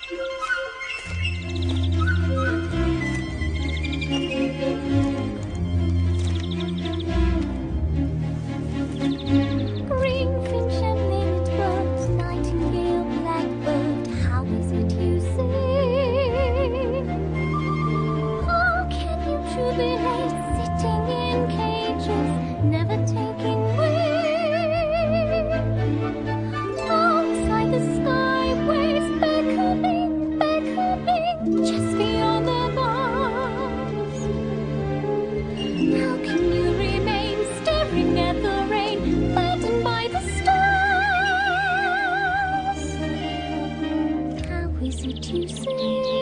Green finch and linnet bird, nightingale, blackbird, how is it you sing? How can you jubilate, sitting in cages, never taking wing? Outside the skyways, beckoning, beckoning, just beyond the bars. How can you remain staring at the rain, maddened by the stars? How is it you sing?